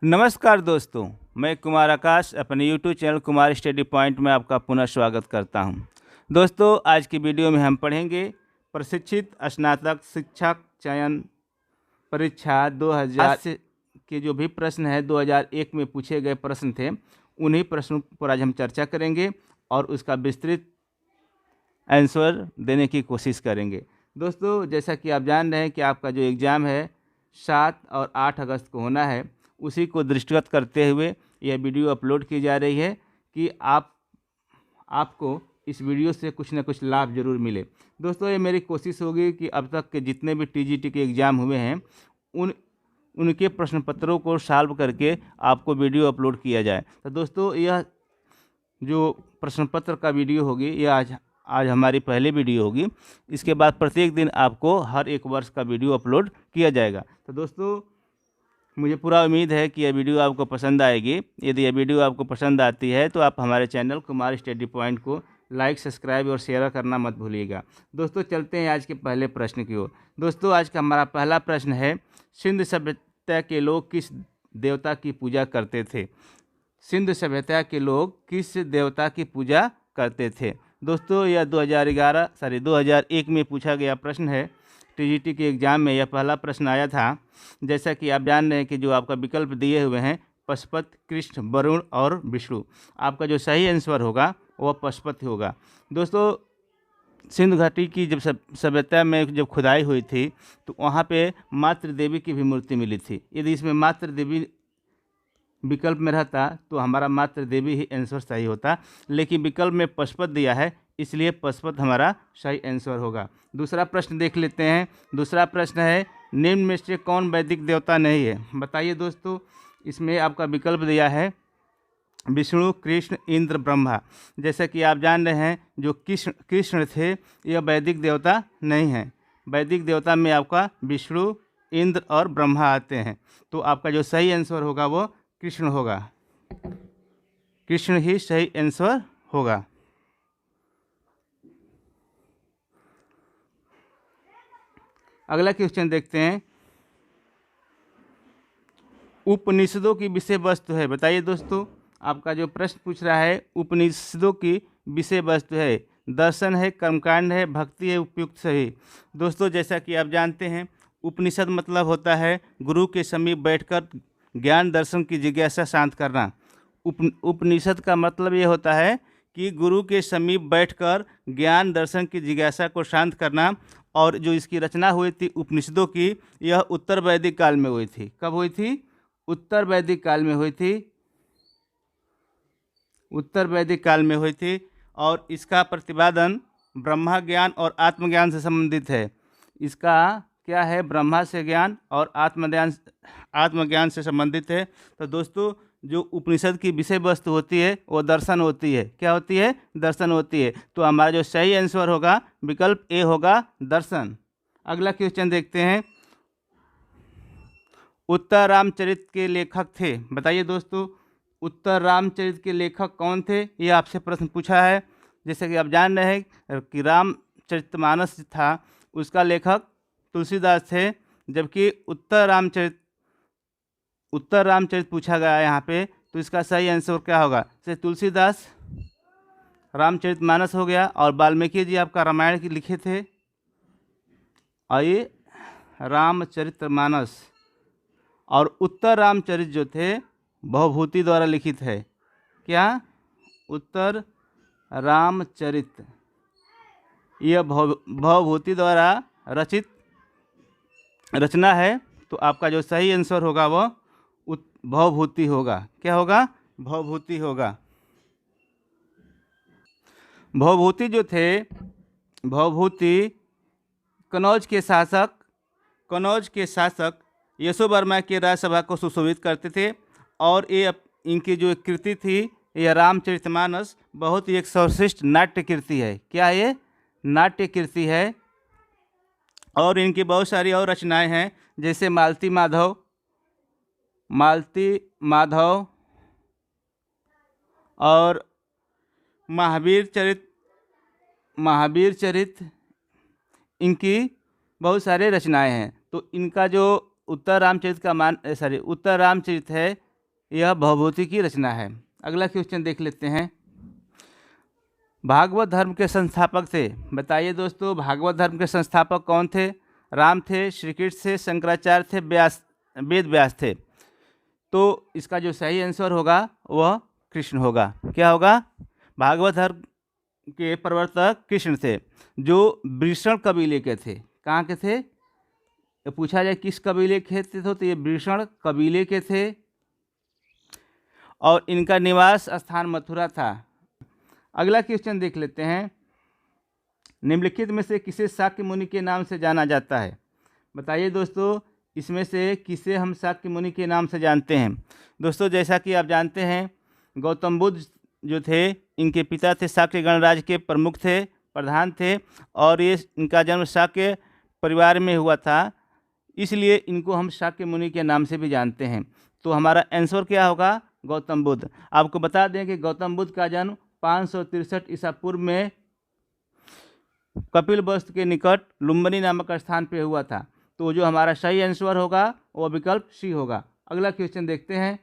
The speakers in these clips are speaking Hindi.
नमस्कार दोस्तों, मैं कुमार आकाश अपने YouTube channel Kumar study point में आपका पुनः स्वागत करता हूं। दोस्तों, आज की वीडियो में हम पढ़ेंगे प्रशिक्षित स्नातक शिक्षक चयन परीक्षा 2000 से के जो भी प्रश्न है 2001 में पूछे गए प्रश्न थे, उन्हीं प्रश्नों पर आज हम चर्चा करेंगे और उसका विस्तृत आंसर देने की कोशिश करेंगे। दोस्तों, जैसा कि आप जान रहे हैं कि आपका जो एग्ज़ाम है 7 और 8 अगस्त को होना है, उसी को दृष्टिगत करते हुए यह वीडियो अपलोड की जा रही है कि आपको इस वीडियो से कुछ ना कुछ लाभ जरूर मिले। दोस्तों, ये मेरी कोशिश होगी कि अब तक के जितने भी टीजीटी के एग्ज़ाम हुए हैं उनके प्रश्न पत्रों को सॉल्व करके आपको वीडियो अपलोड किया जाए। तो दोस्तों, यह जो प्रश्न पत्र का वीडियो होगी यह आज हमारी पहली वीडियो होगी। इसके बाद प्रत्येक दिन आपको हर एक वर्ष का वीडियो अपलोड किया जाएगा। तो दोस्तों, मुझे पूरा उम्मीद है कि यह वीडियो आपको पसंद आएगी। यदि यह वीडियो आपको पसंद आती है तो आप हमारे चैनल कुमार स्टडी पॉइंट को लाइक, सब्सक्राइब और शेयर करना मत भूलिएगा। दोस्तों, चलते हैं आज के पहले प्रश्न की ओर। दोस्तों, आज का हमारा पहला प्रश्न है, सिंध सभ्यता के लोग किस देवता की पूजा करते थे? सिंध सभ्यता के लोग किस देवता की पूजा करते थे? दोस्तों, यह 2001 में पूछा गया प्रश्न है। टीजीटी के एग्ज़ाम में यह पहला प्रश्न आया था। जैसा कि आप जान रहे हैं कि जो आपका विकल्प दिए हुए हैं पशुपत, कृष्ण, वरुण और विष्णु। आपका जो सही आंसर होगा वह पशुपति होगा। दोस्तों, सिंधु घाटी की जब सभ्यता में जब खुदाई हुई थी तो वहाँ पे मातृ देवी की भी मूर्ति मिली थी। यदि इसमें मातृ देवी विकल्प में रहता तो हमारा मातृ देवी ही आंसर सही होता, लेकिन विकल्प में पशुपत दिया है, इसलिए पशुपत हमारा सही आंसर होगा। दूसरा प्रश्न देख लेते हैं। दूसरा प्रश्न है, निम्न में से कौन वैदिक देवता नहीं है? बताइए दोस्तों, इसमें आपका विकल्प दिया है विष्णु, कृष्ण, इंद्र, ब्रह्मा। जैसा कि आप जान रहे हैं जो कृष्ण थे यह वैदिक देवता नहीं है। वैदिक देवता में आपका विष्णु, इंद्र और ब्रह्मा आते हैं। तो आपका जो सही आंसर होगा वो कृष्ण होगा। कृष्ण ही सही आंसर होगा। अगला क्वेश्चन देखते हैं। उपनिषदों की विषय वस्तु है। बताइए दोस्तों, आपका जो प्रश्न पूछ रहा है उपनिषदों की विषय वस्तु है, दर्शन है, कर्मकांड है, भक्ति है, उपयुक्त सही। दोस्तों, जैसा कि आप जानते हैं उपनिषद मतलब होता है गुरु के समीप बैठकर ज्ञान दर्शन की जिज्ञासा शांत करना। उपनिषद का मतलब ये होता है कि गुरु के समीप बैठकर ज्ञान दर्शन की जिज्ञासा को शांत करना। और जो इसकी रचना हुई थी उपनिषदों की, यह उत्तर वैदिक काल में हुई थी। कब हुई थी? उत्तर वैदिक काल में हुई थी। उत्तर वैदिक काल में हुई थी। और इसका प्रतिपादन ब्रह्मा ज्ञान और आत्मज्ञान से संबंधित है। इसका क्या है? ब्रह्मा से ज्ञान और आत्मज्ञान से संबंधित है। तो दोस्तों, जो उपनिषद की विषय वस्तु होती है वो दर्शन होती है। क्या होती है? दर्शन होती है। तो हमारा जो सही आंसर होगा विकल्प ए होगा, दर्शन। अगला क्वेश्चन देखते हैं। उत्तर रामचरित के लेखक थे। बताइए दोस्तों, उत्तर रामचरित के लेखक कौन थे? ये आपसे प्रश्न पूछा है। जैसे कि आप जान रहे हैं कि रामचरितमानस था, उसका लेखक तुलसीदास थे। जबकि उत्तर रामचरित पूछा गया है यहाँ पे, तो इसका सही आंसर क्या होगा? जैसे तुलसीदास रामचरितमानस हो गया, और वाल्मीकि जी आपका रामायण की लिखे थे, और ये रामचरितमानस। और उत्तर रामचरित जो थे भवभूति द्वारा लिखित है। क्या? उत्तर रामचरित यह भवभूति द्वारा रचित रचना है। तो आपका जो सही आंसर होगा वो भवभूति होगा। क्या होगा? भवभूति होगा। भवभूति जो थे, भवभूति कनौज के शासक यशोवर्मा के राज्यसभा को सुशोभित करते थे। और ये इनकी जो कृति थी यह रामचरितमानस बहुत ही एक सर्वश्रेष्ठ नाट्य कृति है। क्या ये? नाट्य कृति है। और इनकी बहुत सारी और रचनाएं हैं, जैसे मालती माधव और महावीर चरित इनकी बहुत सारे रचनाएं हैं। तो इनका जो उत्तर रामचरित है यह भवभूति की रचना है। अगला क्वेश्चन देख लेते हैं। भागवत धर्म के संस्थापक थे। बताइए दोस्तों, भागवत धर्म के संस्थापक कौन थे? राम थे, श्री कृष्ण थे, शंकराचार्य थे, वेद व्यास थे। तो इसका जो सही आंसर होगा वह कृष्ण होगा। क्या होगा? भागवत धर्म के प्रवर्तक कृष्ण थे, जो वृषण कबीले के थे। कहाँ के थे? तो पूछा जाए किस कबीले के थे तो ये वृषण कबीले के थे और इनका निवास स्थान मथुरा था। अगला क्वेश्चन देख लेते हैं। निम्नलिखित में से किसे शाक्य मुनि के नाम से जाना जाता है? बताइए दोस्तों, इसमें से किसे हम शाक्य मुनि के नाम से जानते हैं? दोस्तों, जैसा कि आप जानते हैं, गौतम बुद्ध जो थे, इनके पिता थे शाक्य गणराज्य के प्रमुख थे, प्रधान थे, और ये इनका जन्म शाक्य परिवार में हुआ था, इसलिए इनको हम शाक्य मुनि के नाम से भी जानते हैं। तो हमारा आंसर क्या होगा? गौतम बुद्ध। आपको बता दें कि गौतम बुद्ध का जन्म 563 ईसा पूर्व में कपिलवस्तु के निकट लुम्बिनी नामक स्थान पे हुआ था। तो जो हमारा सही आंसर होगा वो विकल्प सी होगा। अगला क्वेश्चन देखते हैं।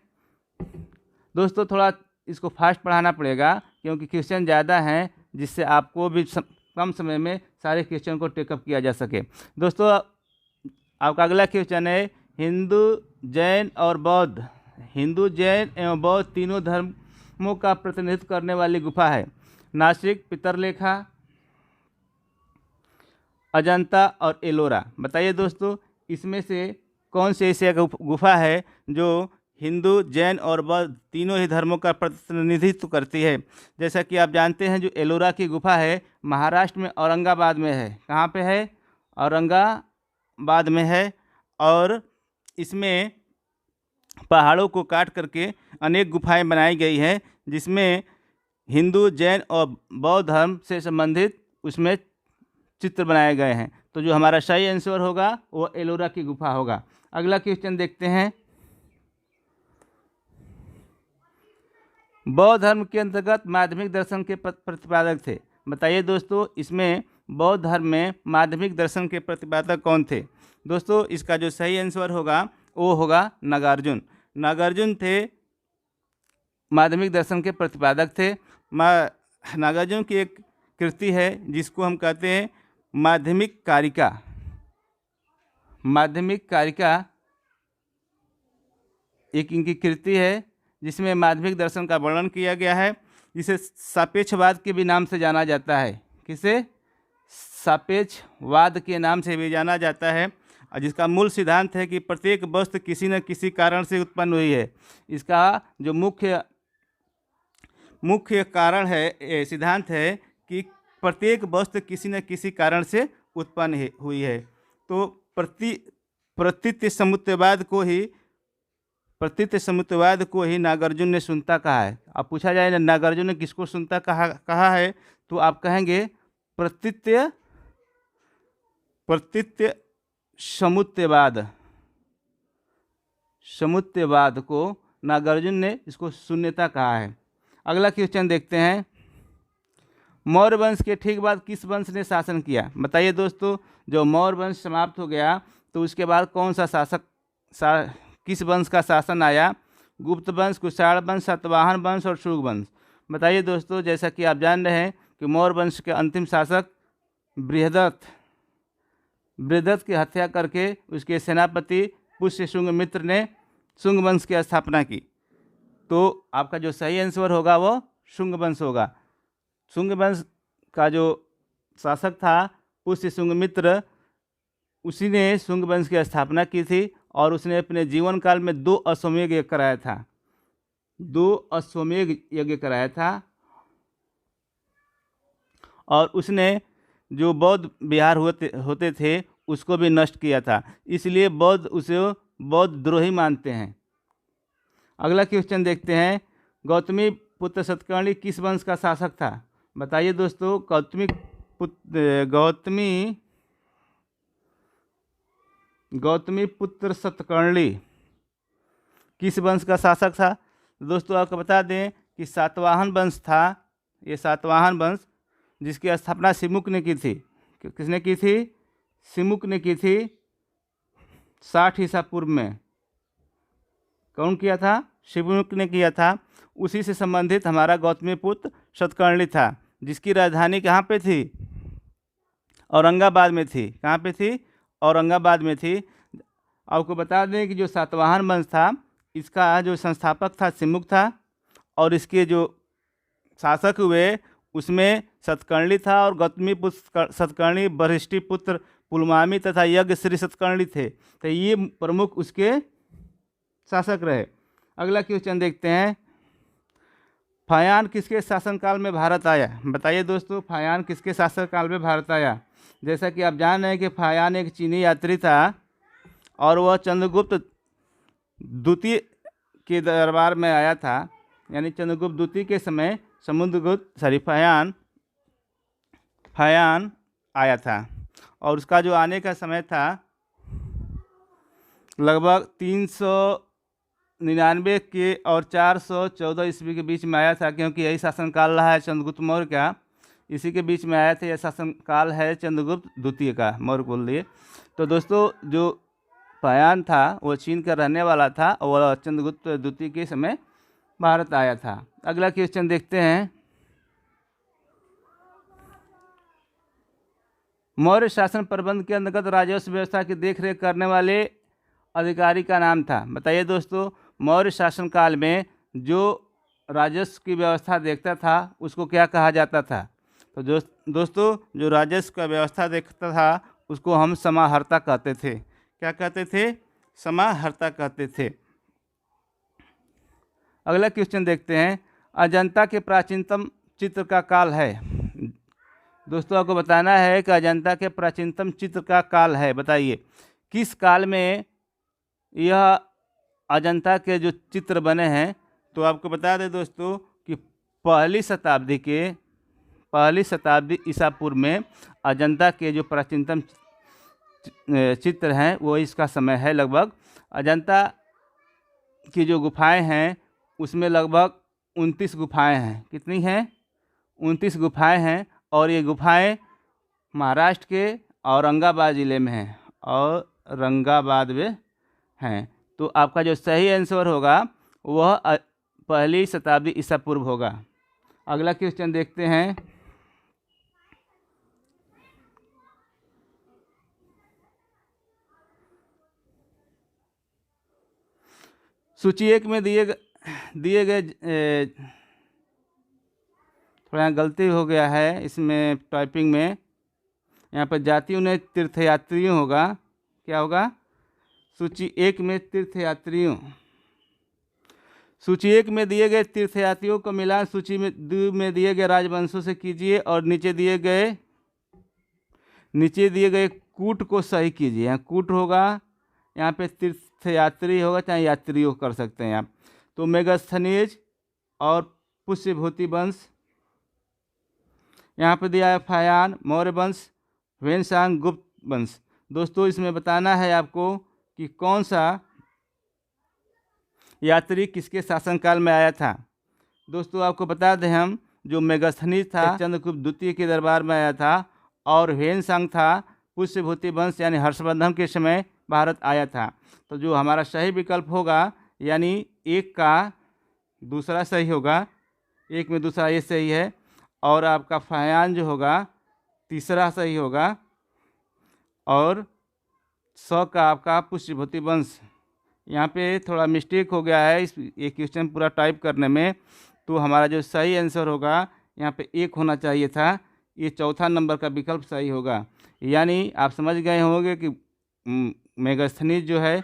दोस्तों, थोड़ा इसको फास्ट पढ़ाना पड़ेगा क्योंकि क्वेश्चन ज़्यादा हैं, जिससे आपको भी कम समय में सारे क्वेश्चन को टेकअप किया जा सके। दोस्तों, आपका अगला क्वेश्चन है, हिंदू, जैन और बौद्ध, हिंदू, जैन एवं बौद्ध तीनों धर्मों का प्रतिनिधित्व करने वाली गुफा है। नासिक, पितरलेखा, अजंता और एलोरा। बताइए दोस्तों, इसमें से कौन सी ऐसी गुफा है जो हिंदू, जैन और बौद्ध तीनों ही धर्मों का प्रतिनिधित्व करती है? जैसा कि आप जानते हैं, जो एलोरा की गुफा है महाराष्ट्र में औरंगाबाद में है। कहाँ पे है? औरंगाबाद में है। और इसमें पहाड़ों को काट करके अनेक गुफाएं बनाई गई हैं, जिसमें हिंदू, जैन और बौद्ध धर्म से संबंधित उसमें चित्र बनाए गए हैं। तो जो हमारा सही आंसर होगा वो एलोरा की गुफा होगा। अगला क्वेश्चन देखते हैं। बौद्ध धर्म के अंतर्गत माध्यमिक दर्शन के प्रतिपादक थे। बताइए दोस्तों, इसमें बौद्ध धर्म में माध्यमिक दर्शन के प्रतिपादक कौन थे? दोस्तों, इसका जो सही आंसर होगा वो होगा नागार्जुन। नागार्जुन थे माध्यमिक दर्शन के प्रतिपादक थे। नागार्जुन की एक कृति है जिसको हम कहते हैं माध्यमिक कारिका। माध्यमिक कारिका एक इनकी कृति है जिसमें माध्यमिक दर्शन का वर्णन किया गया है, जिसे सापेक्षवाद के भी नाम से जाना जाता है। किसे? सापेक्षवाद के नाम से भी जाना जाता है, और जिसका मूल सिद्धांत है कि प्रत्येक वस्तु किसी न किसी कारण से उत्पन्न हुई है। इसका जो मुख्य कारण है, सिद्धांत है कि प्रत्येक वस्तु किसी न किसी कारण से उत्पन्न हुई है। तो प्रतीत्य समुच्चयवाद को ही नागार्जुन ने सुनता कहा है। अब पूछा जाए नागार्जुन ने किसको सुनता कहा है, तो आप कहेंगे प्रतीत्य समुच्चयवाद को नागार्जुन ने इसको शून्यता कहा है। अगला क्वेश्चन देखते हैं। मौर्य वंश के ठीक बाद किस वंश ने शासन किया? बताइए दोस्तों, जो मौर्य वंश समाप्त हो गया तो उसके बाद कौन सा किस वंश का शासन आया? गुप्त वंश, कुषाण वंश, सातवाहन वंश और शुंग वंश। बताइए दोस्तों, जैसा कि आप जान रहे हैं कि मौर्य वंश के अंतिम शासक बृहदत्त की हत्या करके उसके सेनापति पुष्यशुंग मित्र ने शुंग वंश की स्थापना की। तो आपका जो सही आंसर होगा वो शुंग वंश होगा। शुंग वंश का जो शासक था पुष्यशुंग मित्र, उसी ने शुंग वंश की स्थापना की थी, और उसने अपने जीवन काल में 2 अश्वमेध यज्ञ कराया था। 2 अश्वमेध यज्ञ कराया था, और उसने जो बौद्ध विहार होते थे उसको भी नष्ट किया था। इसलिए बौद्ध उसे बौद्ध द्रोही मानते हैं। अगला क्वेश्चन देखते हैं। गौतमी पुत्र सतकर्णी किस वंश का शासक था? बताइए दोस्तों, गौतमी पुत्र सतकर्णी किस वंश का शासक था? दोस्तों, आपको बता दें कि सातवाहन वंश था। ये सातवाहन वंश जिसकी स्थापना सिमुक ने की थी। किसने की थी? सिमुक ने की थी 60 ईसा पूर्व में। कौन किया था? शिवमुख ने किया था, उसी से संबंधित हमारा गौतमीपुत्र सतकर्णी था, जिसकी राजधानी कहाँ पे थी? औरंगाबाद में थी। कहाँ पे थी? औरंगाबाद में थी। आपको बता दें कि जो सातवाहन वंश था, इसका जो संस्थापक था शिवमुख था, और इसके जो शासक हुए उसमें सतकर्णी था, और गौतमीपुत्र सतकर्णी, वशिष्ठी पुत्र पुलमामी तथा यज्ञश्री सतकर्णी थे। तो ये प्रमुख उसके शासक रहे। अगला क्वेश्चन देखते हैं, फायान किसके शासनकाल में भारत आया? बताइए दोस्तों, फायान किसके शासनकाल में भारत आया? जैसा कि आप जान रहे हैं कि फायान एक चीनी यात्री था, और वह चंद्रगुप्त द्वितीय के दरबार में आया था। यानी चंद्रगुप्त द्वितीय के समय फायान आया था, और उसका जो आने का समय था लगभग 399 के और 414 ईस्वी के बीच में आया था, क्योंकि यही शासनकाल रहा है चंद्रगुप्त मौर्य का। इसी के बीच में आया था। यह शासनकाल है चंद्रगुप्त द्वितीय का, मौर्य बोल दिए। तो दोस्तों, जो फायान था वो चीन का रहने वाला था, और चंद्रगुप्त द्वितीय के समय भारत आया था। अगला क्वेश्चन देखते हैं, मौर्य शासन प्रबंध के अंतर्गत राजस्व व्यवस्था की देखरेख करने वाले अधिकारी का नाम था। बताइए दोस्तों, मौर्य शासनकाल में जो राजस्व की व्यवस्था देखता था उसको क्या कहा जाता था? तो दोस्तों, जो राजस्व का व्यवस्था देखता था उसको हम समाहर्ता कहते थे। क्या कहते थे? समाहर्ता कहते थे। अगला क्वेश्चन देखते हैं, अजंता के प्राचीनतम चित्र का काल है। दोस्तों, आपको बताना है कि अजंता के प्राचीनतम चित्र का काल है। बताइए किस काल में यह अजंता के जो चित्र बने हैं? तो आपको बता दें दोस्तों कि पहली शताब्दी ईसा पूर्व में अजंता के जो प्राचीनतम चित्र हैं वो इसका समय है। लगभग अजंता की जो गुफाएं हैं उसमें लगभग 29 गुफाएं हैं। कितनी हैं? 29 गुफाएं हैं, और ये गुफाएं महाराष्ट्र के औरंगाबाद ज़िले में हैं, औरंगाबाद में हैं। तो आपका जो सही आंसर होगा वह पहली शताब्दी ईसा पूर्व होगा। अगला क्वेश्चन देखते हैं, सूची एक में दिए गए थोड़ा यहाँ गलती हो गया है इसमें टाइपिंग में। यहाँ पर जातियों ने तीर्थयात्रियों होगा। क्या होगा? सूची एक में तीर्थयात्रियों। सूची एक में दिए गए तीर्थयात्रियों को मिलान सूची में दो में दिए गए राजवंशों से कीजिए, और नीचे दिए गए कूट को सही कीजिए। यहाँ कूट होगा, यहाँ पे तीर्थयात्री होगा, चाहे यात्रियों कर सकते हैं आप। तो मेगास्थनीज और पुष्यभूति वंश। यहाँ पे दिया है फायान, मौर्य वंश, ह्वेनसांग, गुप्त वंश। दोस्तों, इसमें बताना है आपको कि कौन सा यात्री किसके शासनकाल में आया था। दोस्तों, आपको बता दें हम, जो मेगास्थनीज था चंद्रगुप्त द्वितीय के दरबार में आया था, और ह्वेनसांग था पुष्यभूति वंश यानी हर्षवर्धन के समय भारत आया था। तो जो हमारा सही विकल्प होगा, यानी एक का दूसरा सही होगा, एक में दूसरा ये सही है, और आपका फायान जो होगा तीसरा सही होगा, और 100 का आपका पुष्यभूति वंश। यहाँ पे थोड़ा मिस्टेक हो गया है ये क्वेश्चन पूरा टाइप करने में। तो हमारा जो सही आंसर होगा यहाँ पे 1 होना चाहिए था, ये चौथा नंबर का विकल्प सही होगा। यानी आप समझ गए होंगे कि मेगास्थनीज जो है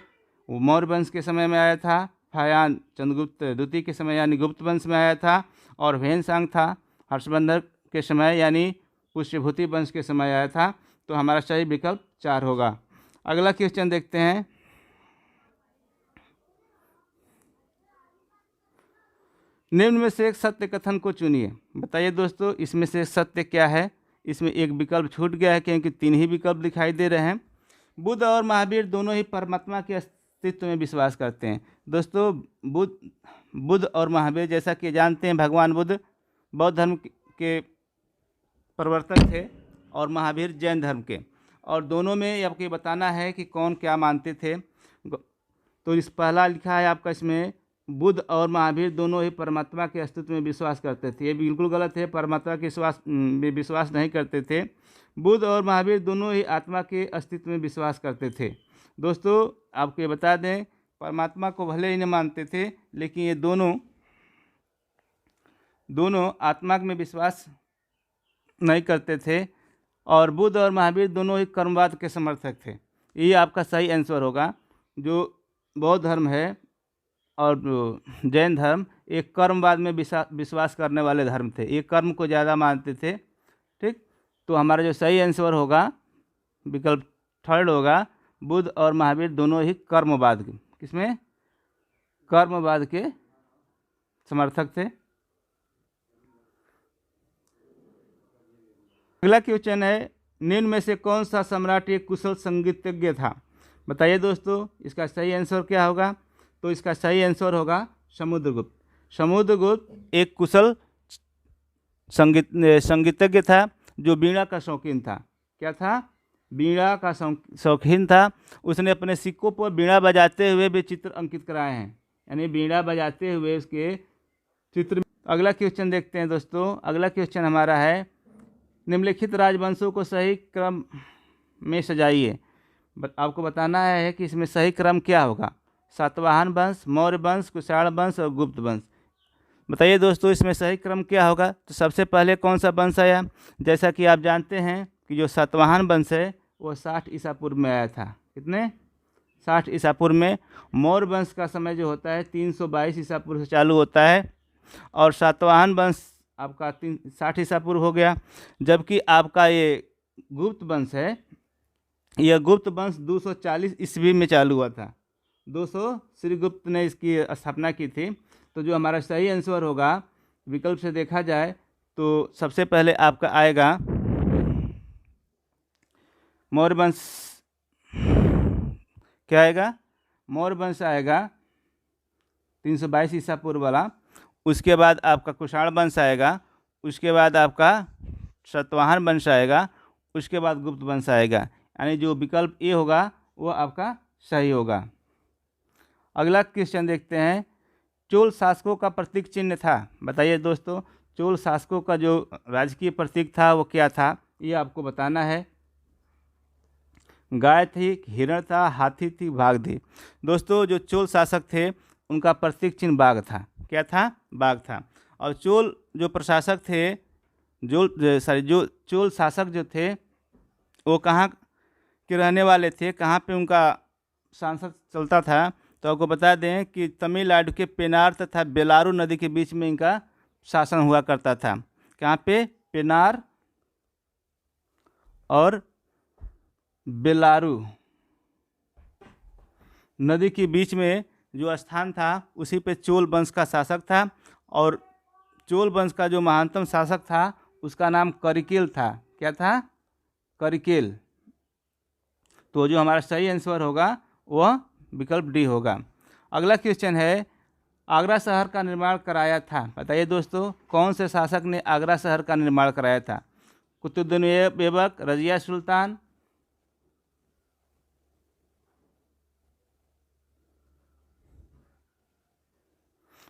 वो मौर्य वंश के समय में आया था, फायान चंद्रगुप्त द्वितीय के समय यानी गुप्त वंश में आया था, और ह्वेनसांग था हर्षवर्धन के समय यानी पुष्यभूति वंश के समय आया था। तो हमारा सही विकल्प 4 होगा। अगला क्वेश्चन देखते हैं, निम्न में से एक सत्य कथन को चुनिए। बताइए दोस्तों, इसमें से सत्य क्या है? इसमें एक विकल्प छूट गया है, क्योंकि 3 ही विकल्प दिखाई दे रहे हैं। बुद्ध और महावीर दोनों ही परमात्मा के अस्तित्व में विश्वास करते हैं। दोस्तों, बुद्ध और महावीर, जैसा कि जानते हैं, भगवान बुद्ध बौद्ध धर्म के प्रवर्तक थे, और महावीर जैन धर्म के, और दोनों में आपको ये बताना है कि कौन क्या मानते थे। तो इस पहला लिखा है आपका इसमें बुद्ध और महावीर दोनों ही परमात्मा के अस्तित्व में विश्वास करते थे। ये बिल्कुल गलत है, परमात्मा के विश्वास नहीं करते थे। बुद्ध और महावीर दोनों ही आत्मा के अस्तित्व में विश्वास करते थे। दोस्तों आपको ये बता दें, परमात्मा को भले ही नहीं मानते थे, लेकिन ये दोनों आत्मा में विश्वास नहीं करते थे। और बुद्ध और महावीर दोनों ही कर्मवाद के समर्थक थे। ये आपका सही आंसर होगा। जो बौद्ध धर्म है और जैन धर्म एक कर्मवाद में विश्वास करने वाले धर्म थे, ये कर्म को ज़्यादा मानते थे। ठीक, तो हमारा जो सही आंसर होगा विकल्प थर्ड होगा। बुद्ध और महावीर दोनों ही कर्मवाद के, किसमें, कर्मवाद के समर्थक थे। अगला क्वेश्चन है, निम्न में से कौन सा सम्राट एक कुशल संगीतज्ञ था? बताइए दोस्तों, इसका सही आंसर क्या होगा? तो इसका सही आंसर होगा समुद्रगुप्त। समुद्रगुप्त एक कुशल संगीतज्ञ था, जो वीणा का शौकीन था। क्या था? वीणा का शौकीन था। उसने अपने सिक्कों पर वीणा बजाते हुए भी चित्र अंकित कराए हैं, यानी वीणा बजाते हुए उसके चित्र। अगला क्वेश्चन देखते हैं दोस्तों। अगला क्वेश्चन हमारा है, निम्नलिखित राजवंशों को सही क्रम में सजाइए। आपको बताना है कि इसमें सही क्रम क्या होगा। सातवाहन वंश, मौर्य वंश, कुषाण वंश और गुप्त वंश। बताइए दोस्तों, इसमें सही क्रम क्या होगा? तो सबसे पहले कौन सा वंश आया? जैसा कि आप जानते हैं कि जो सातवाहन वंश है वो 60 ईसा पूर्व में आया था। कितने? 60 ईसा पूर्व में। मौर्य वंश का समय जो होता है 322 ईसा पूर्व से चालू होता है, और सातवाहन वंश आपका 60 ईसा पूर्व हो गया। जबकि आपका ये गुप्त वंश है, यह गुप्त वंश 240 ईस्वी में चालू हुआ था। 200 श्रीगुप्त ने इसकी स्थापना की थी। तो जो हमारा सही आंसर होगा विकल्प से देखा जाए तो सबसे पहले आपका आएगा मौर्य वंश। क्या आएगा? मौर्य वंश आएगा 322 ईसा पूर्व वाला। उसके बाद आपका कुषाण वंश आएगा। उसके बाद आपका सातवाहन वंश आएगा। उसके बाद गुप्त वंश आएगा। यानी जो विकल्प ए होगा वो आपका सही होगा। अगला क्वेश्चन देखते हैं, चोल शासकों का प्रतीक चिन्ह था। बताइए दोस्तों, चोल शासकों का जो राजकीय प्रतीक था वो क्या था? ये आपको बताना है। गाय थी, हिरण था, हाथी थी, बाघ थी। दोस्तों जो चोल शासक थे उनका प्रतीक चिन्ह बाघ था। क्या था? बाघ था। और चोल जो प्रशासक थे, जो चोल शासक जो थे वो कहाँ के रहने वाले थे, कहाँ पे उनका सांसद चलता था? तो आपको बता दें कि तमिलनाडु के पेनार तथा बेलारू नदी के बीच में इनका शासन हुआ करता था। कहाँ पे? पेनार और बेलारू नदी के बीच में जो स्थान था उसी पे चोल वंश का शासक था। और चोल वंश का जो महानतम शासक था उसका नाम करिकेल था। क्या था? करिकेल। तो जो हमारा सही आंसर होगा वह विकल्प डी होगा। अगला क्वेश्चन है, आगरा शहर का निर्माण कराया था। बताइए दोस्तों, कौन से शासक ने आगरा शहर का निर्माण कराया था? कुतुबुद्दीन ऐबक, रजिया सुल्तान,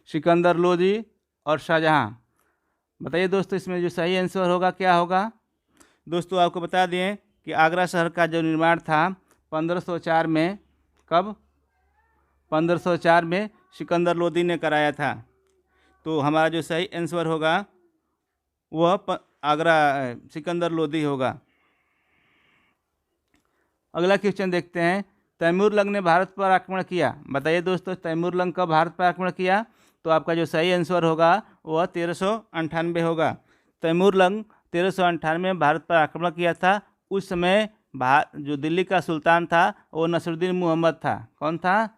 सिकंदर लोदी और शाहजहां। बताइए दोस्तों, इसमें जो सही आंसर होगा क्या होगा? दोस्तों आपको बता दें कि आगरा शहर का जो निर्माण था 1504 में, कब? 1504 में सिकंदर लोदी ने कराया था। तो हमारा जो सही आंसर होगा वह आगरा सिकंदर लोदी होगा। अगला क्वेश्चन देखते हैं, तैमूरलंग ने भारत पर आक्रमण किया। बताइए दोस्तों, तैमूरलंग कब भारत पर आक्रमण किया? तो आपका जो सही आंसर होगा वह 1398 होगा। तैमूरलंग 1398 में भारत पर आक्रमण किया था। उस समय जो दिल्ली का सुल्तान था वो नसरुद्दीन मोहम्मद था। कौन था?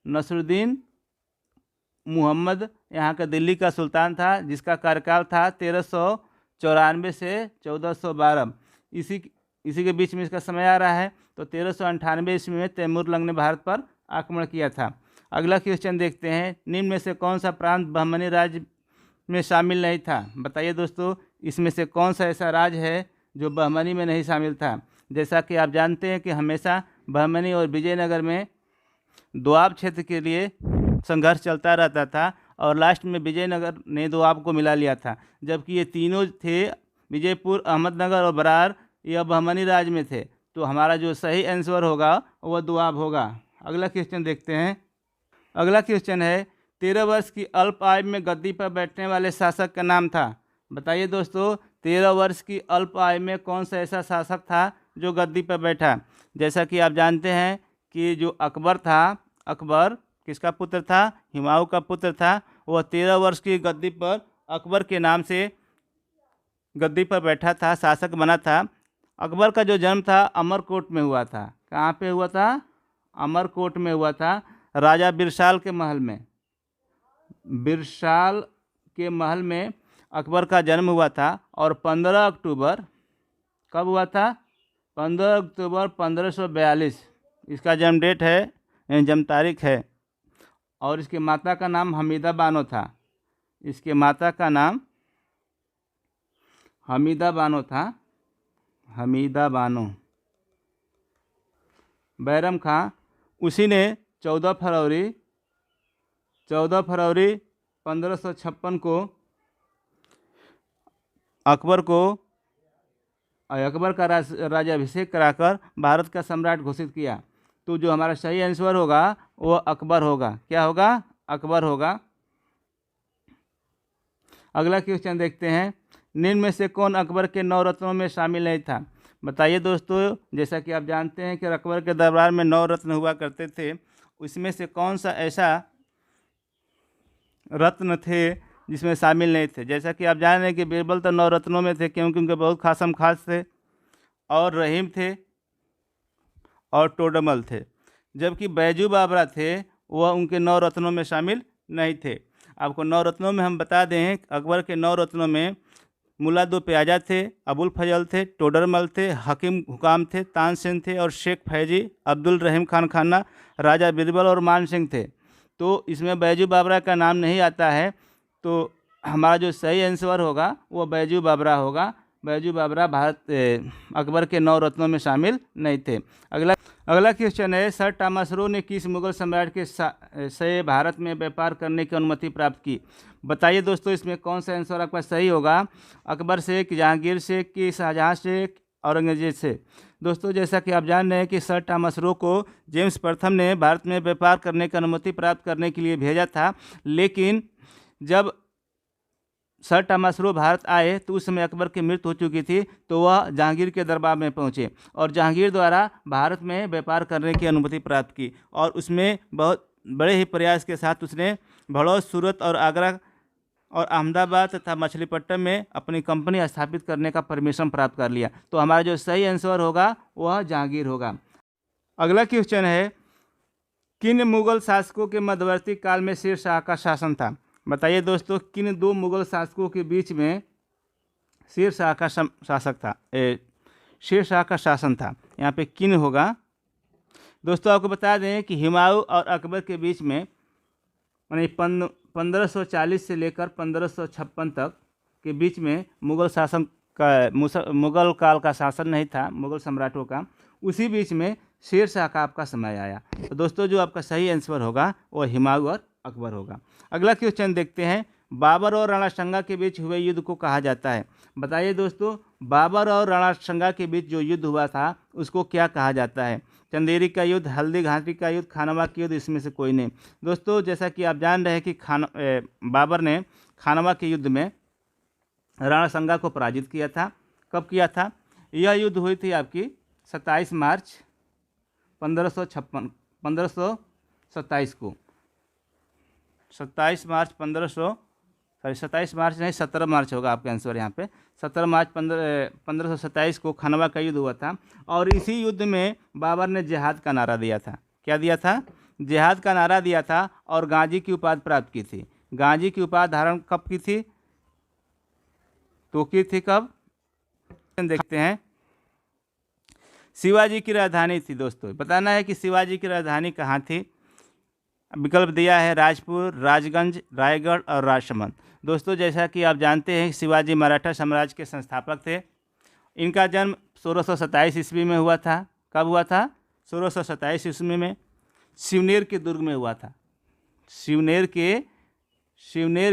नसरुद्दीन मोहम्मद यहाँ का दिल्ली का सुल्तान था, जिसका कार्यकाल था 1394 से 1412। इसी के बीच में इसका समय आ रहा है। तो 1398 ईस्वी में तैमूरलंग ने भारत पर आक्रमण किया था। अगला क्वेश्चन देखते हैं, निम्न में से कौन सा प्रांत बहमनी राज्य में शामिल नहीं था? बताइए दोस्तों, इसमें से कौन सा ऐसा राज्य है जो बहमनी में नहीं शामिल था? जैसा कि आप जानते हैं कि हमेशा बहमनी और विजयनगर में दोआब क्षेत्र के लिए संघर्ष चलता रहता था और लास्ट में विजयनगर ने दोआब को मिला लिया था। जबकि ये तीनों थे, विजयपुर, अहमदनगर और बरार, ये बहमनी राज में थे। तो हमारा जो सही आंसर होगा वह दोआब होगा। अगला क्वेश्चन देखते हैं। अगला क्वेश्चन है, 13 वर्ष की अल्प आयु में गद्दी पर बैठने वाले शासक का नाम था। बताइए दोस्तों, 13 वर्ष की अल्प आयु में कौन सा ऐसा शासक था जो गद्दी पर बैठा। जैसा कि आप जानते हैं कि जो अकबर था, अकबर किसका पुत्र था, हुमायूं का पुत्र था। वह 13 वर्ष की गद्दी पर अकबर के नाम से गद्दी पर बैठा था, शासक बना था। अकबर का जो जन्म था अमरकोट में हुआ था। कहाँ पे हुआ था? अमरकोट में हुआ था, राजा बिरसाल के महल में। बिरसाल के महल में अकबर का जन्म हुआ था। और 15 अक्टूबर, कब हुआ था? 15 अक्टूबर 1542 इसका जन्म डेट है, जन्म तारीख है। और इसके माता का नाम हमीदा बानो था। इसके माता का नाम हमीदा बानो था, हमीदा बानो। बैरम खां, उसी ने 14 फरवरी 1556 को अकबर का राज्याभिषेक कराकर भारत का सम्राट घोषित किया। तो जो हमारा सही आंसर होगा वो अकबर होगा। क्या होगा? अकबर होगा। अगला क्वेश्चन देखते हैं। निम्न में से कौन अकबर के 9 रत्नों में शामिल नहीं था। बताइए दोस्तों, जैसा कि आप जानते हैं कि अकबर के दरबार में 9 रत्न हुआ करते थे, उसमें से कौन सा ऐसा रत्न थे जिसमें शामिल नहीं थे। जैसा कि आप जान रहे हैं कि बीरबल तो 9 रत्नों में थे, क्योंकि उनके बहुत खासम खास थे, और रहीम थे और टोडरमल थे। जबकि बैजू बाबरा थे, वह उनके 9 रत्नों में शामिल नहीं थे। आपको 9 रत्नों में हम बता दें, अकबर के 9 रत्नों में मुल्ला दो प्याजा थे, अबुल फजल थे, टोडरमल थे, हकीम हुकाम थे, तानसेन थे और शेख फैजी, अब्दुल रहीम खान खाना, राजा बीरबल और मान सिंह थे। तो इसमें बैजू बाबरा का नाम नहीं आता है। तो हमारा जो सही आंसर होगा वो बैजू बाबरा होगा। बैजू बाबरा अकबर के 9 रत्नों में शामिल नहीं थे। अगला क्वेश्चन है, सर टॉमस रो ने किस मुगल सम्राट के से भारत में व्यापार करने की अनुमति प्राप्त की। बताइए दोस्तों, इसमें कौन सा आंसर आपका सही होगा? अकबर से, जहांगीर से, कि शाहजहां से, औरंगजेब से। दोस्तों, जैसा कि आप जान रहे हैं कि सर टॉमस रो को जेम्स प्रथम ने भारत में व्यापार करने की अनुमति प्राप्त करने के लिए भेजा था। लेकिन जब सर टॉमस रो भारत आए तो उस समय अकबर की मृत्यु हो चुकी थी। तो वह जहांगीर के दरबार में पहुँचे और जहांगीर द्वारा भारत में व्यापार करने की अनुमति प्राप्त की। और उसमें बहुत बड़े ही प्रयास के साथ उसने भड़ौल, सूरत और आगरा और अहमदाबाद तथा मछलीपट्टनम में अपनी कंपनी स्थापित करने का परमिशन प्राप्त कर लिया। तो हमारा जो सही आंसर होगा वह जहांगीर होगा। अगला क्वेश्चन है, किन मुगल शासकों के मध्यवर्ती काल में शेर शाह का शासन था। बताइए दोस्तों, किन 2 मुगल शासकों के बीच में शेर शाह का शासक था, शेर शाह का शासन था। यहाँ पे किन होगा। दोस्तों, आपको बता दें कि हुमायूं और अकबर के बीच में यानी 1540 से लेकर 1556 तक के बीच में मुगल काल का शासन नहीं था, मुगल सम्राटों का। उसी बीच में शेर शाह का आपका समय आया। तो दोस्तों, जो आपका सही आंसर होगा वो हुमायूं और अकबर होगा। अगला क्वेश्चन देखते हैं, बाबर और राणा सांगा के बीच हुए युद्ध को कहा जाता है। बताइए दोस्तों, बाबर और राणा सांगा के बीच जो युद्ध हुआ था उसको क्या कहा जाता है। चंदेरी का युद्ध, हल्दी घाटी का युद्ध, खानवा का युद्ध, इसमें से कोई नहीं। दोस्तों, जैसा कि आप जान रहे हैं कि बाबर ने खानवा के युद्ध में राणा सांगा को पराजित किया था। कब किया था? यह युद्ध हुई थी आपकी 27 मार्च 1527 को। 27 मार्च नहीं, 17 मार्च होगा आपका आंसर यहाँ पे। 17 मार्च 1527 को खानवा का युद्ध हुआ था। और इसी युद्ध में बाबर ने जिहाद का नारा दिया था। क्या दिया था? जिहाद का नारा दिया था और गाजी की उपाधि प्राप्त की थी। गाजी की उपाधि धारण कब की थी? तो की थी कब? देखते हैं। शिवाजी की राजधानी थी। दोस्तों, बताना है कि शिवाजी की राजधानी कहाँ थी। विकल्प दिया है राजपुर, राजगंज, रायगढ़ और राजसमंद। दोस्तों, जैसा कि आप जानते हैं शिवाजी मराठा साम्राज्य के संस्थापक थे। इनका जन्म 1627 ईस्वी में हुआ था। कब हुआ था? 1627 ईस्वी में शिवनेर के दुर्ग में हुआ था। शिवनेर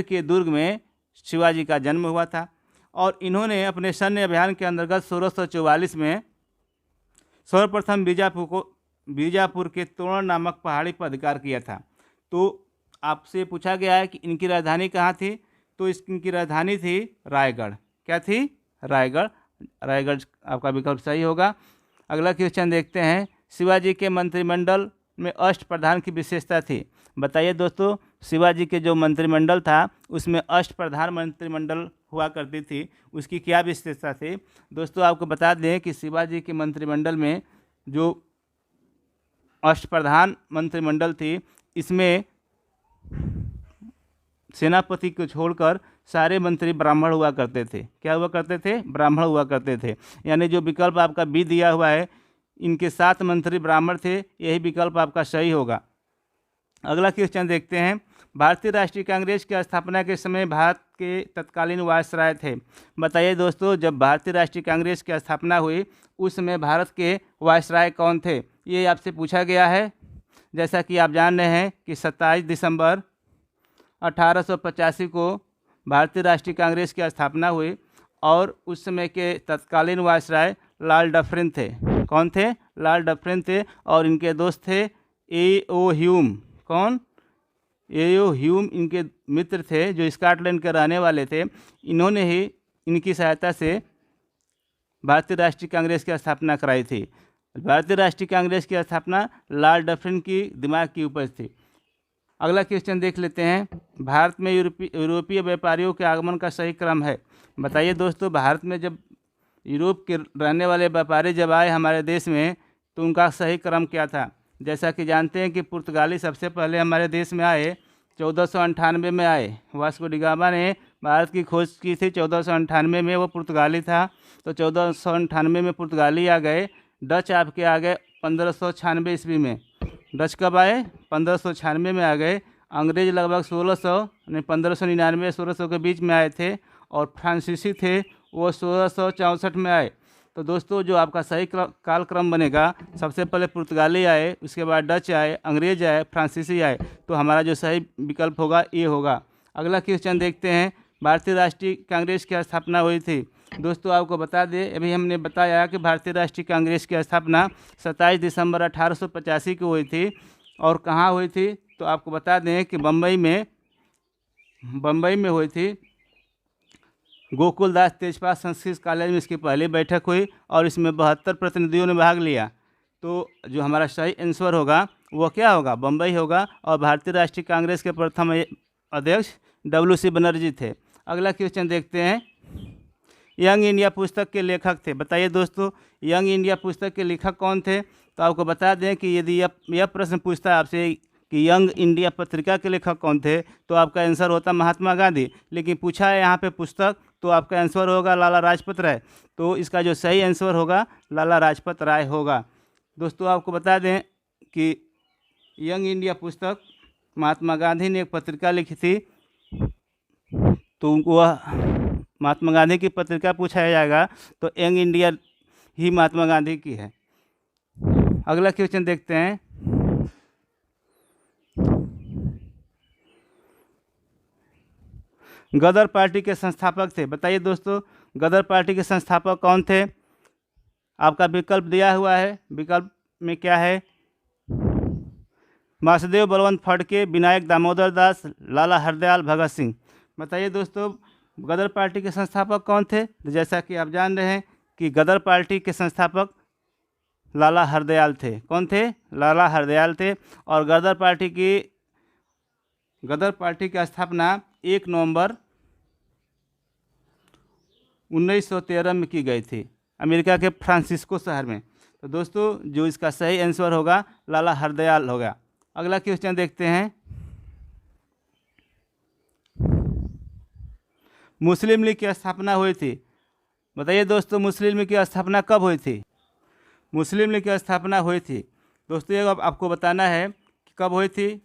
के दुर्ग में शिवाजी का जन्म हुआ था। और इन्होंने अपने सैन्य अभियान के अंतर्गत 1644 में सर्वप्रथम बीजापुर के तोरण नामक पहाड़ी पर अधिकार किया था। तो आपसे पूछा गया है कि इनकी राजधानी कहाँ थी, तो इनकी राजधानी थी रायगढ़। क्या थी? रायगढ़। रायगढ़ आपका विकल्प सही होगा। अगला क्वेश्चन देखते हैं, शिवाजी के मंत्रिमंडल में अष्टप्रधान की विशेषता थी। बताइए दोस्तों, शिवाजी के जो मंत्रिमंडल था उसमें अष्टप्रधान मंत्रिमंडल हुआ करती थी, उसकी क्या विशेषता थी? दोस्तों आपको बता दें कि शिवाजी के मंत्रिमंडल में जो अष्टप्रधान मंत्रिमंडल थी, इसमें सेनापति को छोड़कर सारे मंत्री ब्राह्मण हुआ करते थे। क्या हुआ करते थे? ब्राह्मण हुआ करते थे। यानी जो विकल्प आपका बी दिया हुआ है, इनके 7 मंत्री ब्राह्मण थे, यही विकल्प आपका सही होगा। अगला क्वेश्चन देखते हैं, भारतीय राष्ट्रीय कांग्रेस की स्थापना के समय भारत के तत्कालीन वायसराय थे। बताइए दोस्तों, जब भारतीय राष्ट्रीय कांग्रेस की स्थापना हुई उस समय भारत के वायसराय कौन थे? ये आपसे पूछा गया है। जैसा कि आप जान रहे हैं कि 27 दिसंबर 1885 को भारतीय राष्ट्रीय कांग्रेस की स्थापना हुई और उस समय के तत्कालीन वायसराय लॉर्ड डफरिन थे। कौन थे? लॉर्ड डफरिन थे। और इनके दोस्त थे ए.ओ. ह्यूम। कौन? ए.ओ. ह्यूम इनके मित्र थे जो स्कॉटलैंड के रहने वाले थे। इन्होंने ही इनकी सहायता से भारतीय राष्ट्रीय कांग्रेस की स्थापना कराई थी। भारतीय राष्ट्रीय कांग्रेस की स्थापना लॉर्ड डफरिन की दिमाग की उपज थी। अगला क्वेश्चन देख लेते हैं, भारत में यूरोपीय व्यापारियों के आगमन का सही क्रम है। बताइए दोस्तों, भारत में जब यूरोप के रहने वाले व्यापारी जब आए हमारे देश में तो उनका सही क्रम क्या था? जैसा कि जानते हैं कि पुर्तगाली सबसे पहले हमारे देश में आए, 1498 में आए। वास्को डी गामा ने भारत की खोज की थी 1498 में, वो पुर्तगाली था। तो 1498 में पुर्तगाली आ गए। डच आपके आ गए 1596 ईस्वी में। डच कब आए? 1596 में आ गए। अंग्रेज लगभग 1599-1600 के बीच में आए थे। और फ्रांसीसी थे वो 1664 में आए। तो दोस्तों जो आपका सही कालक्रम बनेगा, सबसे पहले पुर्तगाली आए, उसके बाद डच आए, अंग्रेज आए, फ्रांसीसी आए। तो हमारा जो सही विकल्प होगा ये होगा। अगला क्वेश्चन देखते हैं, भारतीय राष्ट्रीय कांग्रेस की स्थापना हुई थी। दोस्तों आपको बता दें, अभी हमने बताया कि भारतीय राष्ट्रीय कांग्रेस की स्थापना 27 दिसंबर 1885 को हुई थी। और कहाँ हुई थी? तो आपको बता दें कि बम्बई में हुई थी। गोकुलदास तेजपाल संस्कृत कॉलेज में इसकी पहली बैठक हुई और इसमें 72 प्रतिनिधियों ने भाग लिया। तो जो हमारा सही आंसर होगा वो क्या होगा? बम्बई होगा। और भारतीय राष्ट्रीय कांग्रेस के प्रथम अध्यक्ष W.C. बनर्जी थे। अगला क्वेश्चन देखते हैं, यंग इंडिया पुस्तक के लेखक थे। बताइए दोस्तों, यंग इंडिया पुस्तक के लेखक कौन थे? तो आपको बता दें कि यदि यह प्रश्न पूछता है आपसे कि यंग इंडिया पत्रिका के लेखक कौन थे, तो आपका आंसर होता महात्मा गांधी। लेकिन पूछा है यहाँ पे पुस्तक, तो आपका आंसर होगा लाला लाजपत राय। तो इसका जो सही आंसर होगा लाला लाजपत राय होगा। दोस्तों आपको बता दें कि यंग इंडिया पुस्तक महात्मा गांधी ने एक पत्रिका लिखी थी। तो वह महात्मा गांधी की पत्रिका पूछा जाएगा तो यंग इंडिया ही महात्मा गांधी की है। अगला क्वेश्चन देखते हैं, गदर पार्टी के संस्थापक थे। बताइए दोस्तों, गदर पार्टी के संस्थापक कौन थे? आपका विकल्प दिया हुआ है। विकल्प में क्या है? वासुदेव बलवंत फडके, विनायक दामोदर दास, लाला हरदयाल, भगत सिंह। बताइए दोस्तों, गदर पार्टी के संस्थापक कौन थे? जैसा कि आप जान रहे हैं कि गदर पार्टी के संस्थापक लाला हरदयाल थे। कौन थे? लाला हरदयाल थे। और गदर पार्टी की स्थापना 1 नवंबर 1913 में की गई थी, अमेरिका के फ्रांसिस्को शहर में। तो दोस्तों जो इसका सही आंसर होगा लाला हरदयाल होगा। अगला क्वेश्चन देखते हैं, मुस्लिम लीग की स्थापना हुई थी। बताइए दोस्तों, मुस्लिम लीग की स्थापना कब हुई थी? मुस्लिम लीग की स्थापना हुई थी दोस्तों, ये आपको बताना है कि कब हुई थी।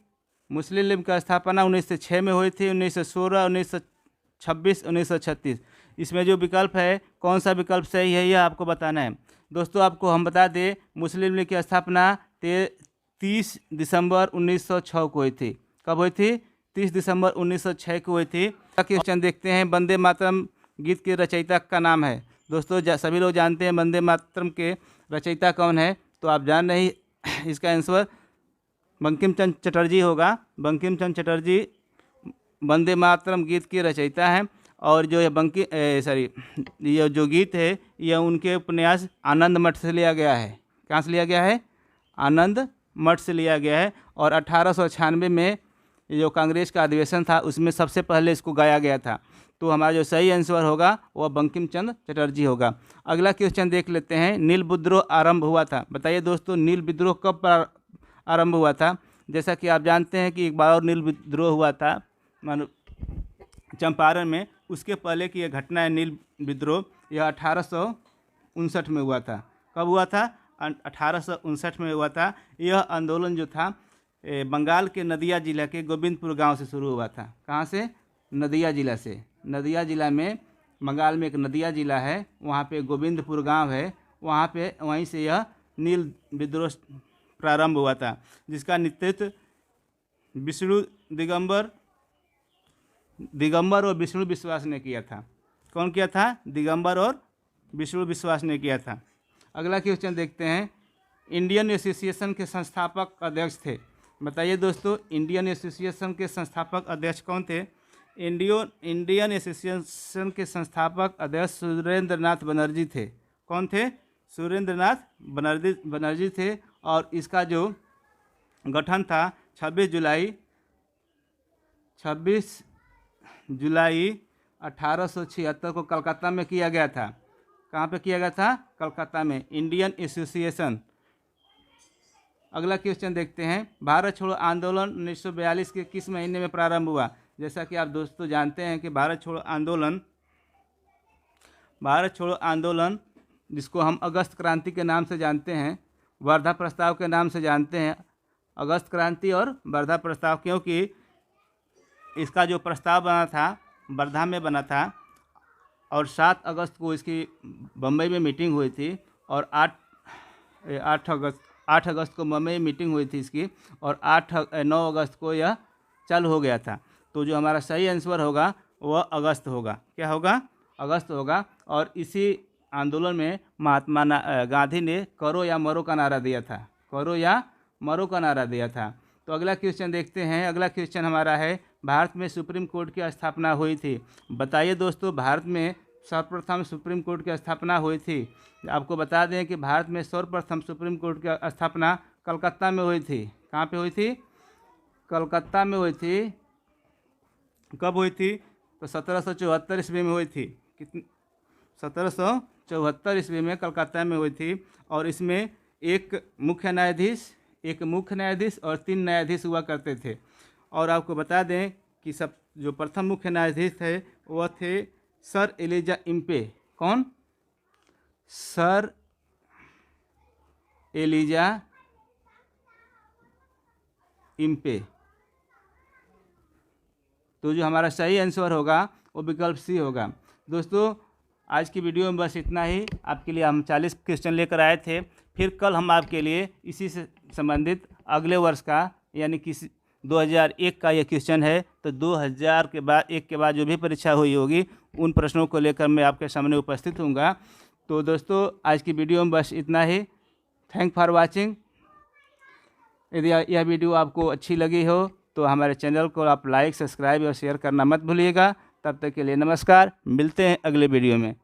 मुस्लिम लीग की स्थापना 1906 में हुई थी, 1916, 1926, 1936। इसमें जो विकल्प है कौन सा विकल्प सही है यह आपको बताना है। दोस्तों आपको हम बता दें, मुस्लिम लीग की स्थापना 30 दिसंबर 1906 को हुई थी। कब हुई थी? 30 दिसंबर 1906 को हुई थी। क्वेश्चन देखते हैं, वंदे मातरम गीत के रचयिता का नाम है। दोस्तों सभी लोग जानते हैं वंदे मातरम के रचयिता कौन है, तो आप जान नहीं इसका आंसर बंकिम चंद्र चटर्जी होगा। बंकिम चंद्र चटर्जी वंदे मातरम गीत के रचयिता हैं। और जो ये जो गीत है यह उनके उपन्यास आनंद मठ से लिया गया है। कहाँ से लिया गया है? आनंद मठ से लिया गया है। और 1896 में जो कांग्रेस का अधिवेशन था उसमें सबसे पहले इसको गाया गया था। तो हमारा जो सही आंसर होगा वह बंकिम चंद्र चटर्जी होगा। अगला क्वेश्चन देख लेते हैं, नील विद्रोह आरंभ हुआ था। बताइए दोस्तों, नील विद्रोह कब आरंभ हुआ था? जैसा कि आप जानते हैं कि एक बार और नील विद्रोह हुआ था मानो चंपारण में। उसके पहले की यह घटना है नील विद्रोह, यह 1859 में हुआ था। कब हुआ था? 1859 में हुआ था। यह आंदोलन जो था बंगाल के नदिया जिला के गोविंदपुर गांव से शुरू हुआ था। कहाँ से? नदिया जिला से। नदिया जिला में, बंगाल में एक नदिया जिला है, वहाँ पे गोविंदपुर गांव है, वहीं से यह नील विद्रोह प्रारंभ हुआ था, जिसका नेतृत्व विष्णु दिगंबर और विष्णु विश्वास ने किया था। कौन किया था? दिगंबर और विष्णु विश्वास ने किया था। अगला क्वेश्चन देखते हैं, इंडियन एसोसिएशन के संस्थापक अध्यक्ष थे। बताइए दोस्तों, इंडियन एसोसिएशन के संस्थापक अध्यक्ष कौन थे? इंडियन एसोसिएशन के संस्थापक अध्यक्ष सुरेंद्र नाथ बनर्जी थे। कौन थे? सुरेंद्र नाथ बनर्जी थे। और इसका जो गठन था 26 जुलाई 1876 को कलकत्ता में किया गया था। कहाँ पे किया गया था? कलकत्ता में, इंडियन एसोसिएशन। अगला क्वेश्चन देखते हैं, भारत छोड़ो आंदोलन 1942 के किस महीने में प्रारंभ हुआ? जैसा कि आप दोस्तों जानते हैं कि भारत छोड़ो आंदोलन जिसको हम अगस्त क्रांति के नाम से जानते हैं, वर्धा प्रस्ताव के नाम से जानते हैं, अगस्त क्रांति और वर्धा प्रस्ताव, क्योंकि इसका जो प्रस्ताव बना था वर्धा में बना था और 7 अगस्त को इसकी बम्बई में मीटिंग हुई थी और 8 अगस्त को बम्बई में मीटिंग हुई थी इसकी, और 9 अगस्त को यह चालू हो गया था। तो जो हमारा सही आंसर होगा वह अगस्त होगा। क्या होगा? अगस्त होगा। और इसी आंदोलन में महात्मा गांधी ने करो या मरो का नारा दिया था। करो या मरो का नारा दिया था। तो अगला क्वेश्चन देखते हैं। अगला क्वेश्चन हमारा है, भारत में सुप्रीम कोर्ट की स्थापना हुई थी। बताइए दोस्तों, भारत में सर्वप्रथम सुप्रीम कोर्ट की स्थापना हुई थी। आपको बता दें कि भारत में सर्वप्रथम सुप्रीम कोर्ट की स्थापना कलकत्ता में हुई थी। कहाँ पे हुई थी? कलकत्ता में हुई थी। कब हुई थी? तो 1774 ईस्वी में हुई थी। 1774 ईस्वी में कलकत्ता में हुई थी। और इसमें एक मुख्य न्यायाधीश और 3 न्यायाधीश हुआ करते थे। और आपको बता दें कि जो प्रथम मुख्य न्यायाधीश थे वह थे सर एलिजा इम्पे। कौन? Sir Elijah Impey. तो जो हमारा सही आंसर होगा वो विकल्प सी होगा। दोस्तों आज की वीडियो में बस इतना ही। आपके लिए हम 40 क्वेश्चन लेकर आए थे। फिर कल हम आपके लिए इसी से संबंधित अगले वर्ष का यानी कि 2001 का ये क्वेश्चन है। तो 2001 के बाद जो भी परीक्षा हुई होगी उन प्रश्नों को लेकर मैं आपके सामने उपस्थित हूँगा। तो दोस्तों आज की वीडियो में बस इतना ही। Thank for watching. यदि यह वीडियो आपको अच्छी लगी हो तो हमारे चैनल को आप लाइक, सब्सक्राइब और शेयर करना मत भूलिएगा। तब तक के लिए नमस्कार। मिलते हैं अगले वीडियो में।